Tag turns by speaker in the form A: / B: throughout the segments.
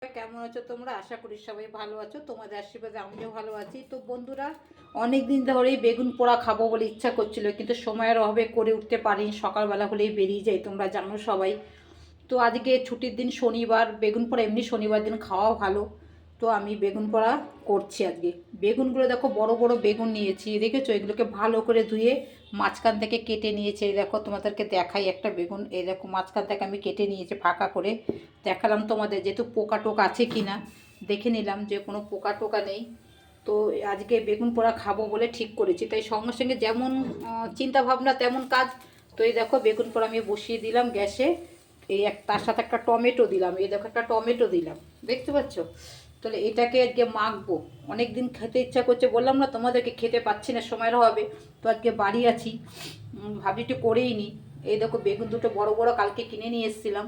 A: কেমন আছো তোমরা? আশা করি সবাই ভালো আছো। তোমাদের আশীর্বাদে আমিও ভালো আছি। তো বন্ধুরা, অনেক দিন ধরেই বেগুন পোড়া খাবো বলে ইচ্ছা করছিল, কিন্তু সময়ের অভাবে করে উঠতে পারিনি। সকালবেলা হলেই বেরিয়ে যাই, তোমরা জানো সবাই। তো আজকে ছুটির দিন শনিবার, বেগুন পোড়া এমনি শনিবার দিন খাওয়াও ভালো। তো আমি বেগুন পোড়া করছি আজকে। বেগুনগুলো দেখো, বড় বড় বেগুন নিয়েছি, দেখেছো? এগুলোকে ভালো করে ধুয়ে মাঝখান থেকে কেটে নিয়েছি। এই দেখো, তোমাদেরকে দেখাই একটা বেগুন। এই দেখো, মাঝখান থেকে আমি কেটে নিয়েছি ফাঁকা করে। দেখালাম তোমাদের, যেহেতু পোকা টোকা আছে কি না দেখে নিলাম, যে কোনো পোকা টোকা নেই। তো আজকে বেগুন পোড়া খাবো বলে ঠিক করেছি, তাই সঙ্গে সঙ্গে যেমন চিন্তা ভাবনা তেমন কাজ। তো এই দেখো, বেগুন পোড়া আমি বসিয়ে দিলাম গ্যাসে। তার সাথে একটা টমেটো দিলাম। এই দেখো, একটা টমেটো দিলাম, দেখতে পাচ্ছ? তাহলে এটাকে আজকে মাখবো। অনেক দিন খেতে ইচ্ছা করছে, বললাম না তোমাদেরকে, খেতে পাচ্ছি না, সময়ের হবে। তো আজকে বাড়ি আছি, ভাবছি একটু করেই নি। এই দেখো, বেগুন দুটো বড় বড় কালকে কিনে নিয়ে এসেছিলাম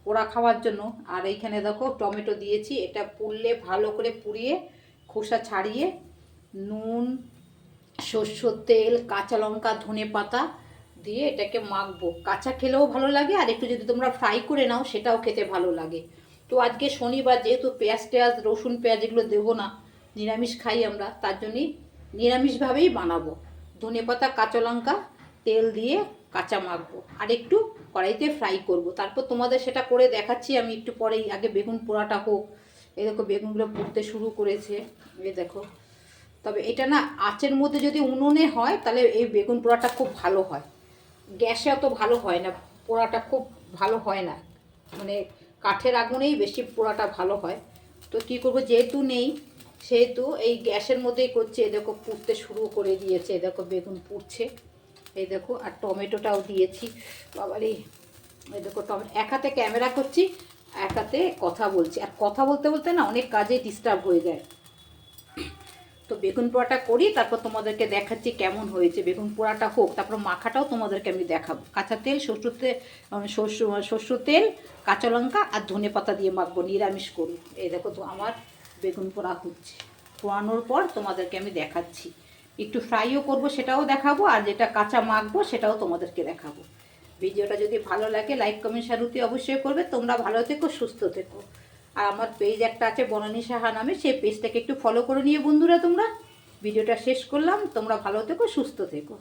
A: পোড়া খাওয়ার জন্য। আর এইখানে দেখো টমেটো দিয়েছি, এটা পুড়লে ভালো করে পুড়িয়ে খোসা ছাড়িয়ে নুন, সরষের তেল, কাঁচা লঙ্কা, ধনে পাতা দিয়ে এটাকে মাখবো। কাঁচা খেলেও ভালো লাগে, আর একটু যদি তোমরা ফ্রাই করে নাও সেটাও খেতে ভালো লাগে। তো আজকে শনিবার, যেহেতু পেঁয়াজ টেয়াজ রসুন পেঁয়াজ এগুলো দেবো না, নিরামিষ খাই আমরা, তার জন্যই নিরামিষভাবেই বানাবো। ধনে পাতা, কাঁচা লঙ্কা, তেল দিয়ে কাঁচা মাখবো, আর একটু কড়াইতে ফ্রাই করব। তারপর তোমাদের সেটা করে দেখাচ্ছি আমি একটু পরেই। আগে বেগুন পোড়াটা হোক। এই দেখো, বেগুনগুলো পুড়তে শুরু করেছে, এই দেখো। তবে এটা না, আঁচের মধ্যে যদি উনুনে হয় তাহলে এই বেগুন পোড়াটা খুব ভালো হয়। গ্যাসে অত ভালো হয় না, পোড়াটা খুব ভালো হয় না। মানে কাঠের আগুনেই বেশি পোড়াটা ভালো হয়। তো কী করবো, যেহেতু নেই সেহেতু এই গ্যাসের মধ্যেই করছে। এই দেখো, পুড়তে শুরু করে দিয়েছে, এই দেখো বেগুন পুড়ছে। এই দেখো, আর টমেটোটাও দিয়েছি। বাবারে, এই দেখো টমেটো। এক হাতে ক্যামেরা করছি, এক হাতে কথা বলছি, আর কথা বলতে বলতে না অনেক কাজে ডিস্টার্ব হয়ে যায়। তো বেগুন পোড়াটা করি, তারপর তোমাদেরকে দেখাচ্ছি কেমন হয়েছে। বেগুন পোড়াটা হোক, তারপর মাখাটাও তোমাদেরকে আমি দেখাবো। কাঁচা তেল, সরষের তেল, কাঁচা লঙ্কা আর ধনে পাতা দিয়ে মাখবো, নিরামিষ করি। এই দেখো, তো আমার বেগুন পোড়া হচ্ছে। পোড়ানোর পর তোমাদেরকে আমি দেখাচ্ছি। একটু ফ্রাইও করব, সেটাও দেখাবো, আর যেটা কাঁচা মাখবো সেটাও তোমাদেরকে দেখাবো। ভিডিওটা যদি ভালো লাগে লাইক কমেন্ট শেয়ার অবশ্যই করবে। তোমরা ভালো থেকো, সুস্থ থেকো। আর আমার পেজ একটা আছে বনানী সাহা নামে, সেই পেজটাকে একটু ফলো করে নিয়ে বন্ধুরা তোমরা। ভিডিওটা শেষ করলাম, তোমরা ভালো থেকো, সুস্থ থেকো।